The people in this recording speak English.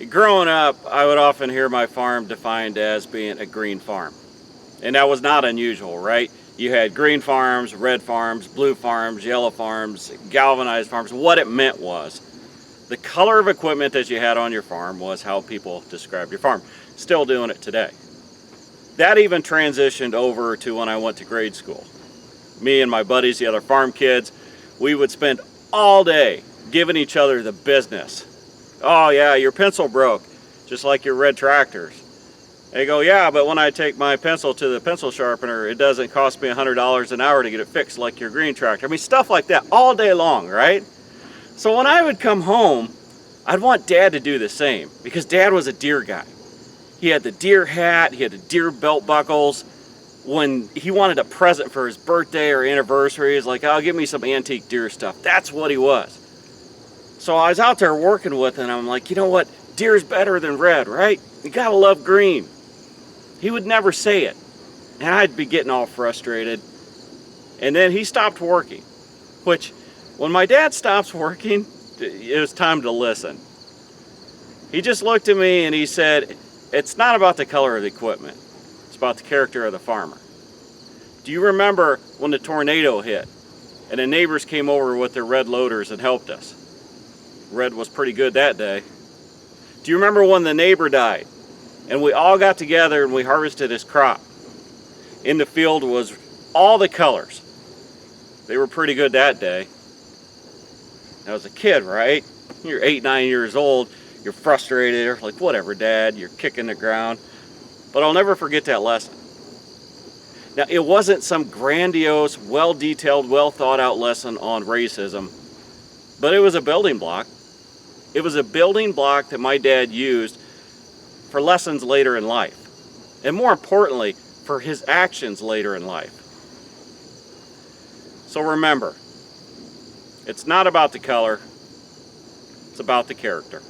Growing up, I would often hear my farm defined as being a green farm. And that was not unusual, right? You had green farms, red farms, blue farms, yellow farms, galvanized farms. What it meant was the color of equipment that you had on your farm was how people described your farm. Still doing it today. That even transitioned over to when I went to grade school. Me and my buddies, the other farm kids, we would spend all day giving each other the business. Oh yeah, your pencil broke, just like your red tractors. They go, yeah, but when I take my pencil to the pencil sharpener, it doesn't cost me $100 an hour to get it fixed like your green tractor. I mean, stuff like that all day long, right? So when I would come home, I'd want Dad to do the same because Dad was a deer guy. He had the deer hat, he had the deer belt buckles. When he wanted a present for his birthday or anniversary, he's like, oh, give me some antique deer stuff. That's what he was. So I was out there working with him, and I'm like, you know what? Deer's better than red, right? You gotta love green. He would never say it, and I'd be getting all frustrated. And then he stopped working, which, when my dad stops working, it was time to listen. He just looked at me and he said, it's not about the color of the equipment. It's about the character of the farmer. Do you remember when the tornado hit and the neighbors came over with their red loaders and helped us? Red was pretty good that day. Do you remember when the neighbor died and we all got together and we harvested his crop? In the field was all the colors. They were pretty good that day. I was a kid, right? You're 8, 9 years old. You're frustrated. You're like, whatever, Dad. You're kicking the ground. But I'll never forget that lesson. Now, it wasn't some grandiose, well-detailed, well-thought-out lesson on racism, but it was a building block. It was a building block that my dad used for lessons later in life, and more importantly, for his actions later in life. So remember, it's not about the color, it's about the character.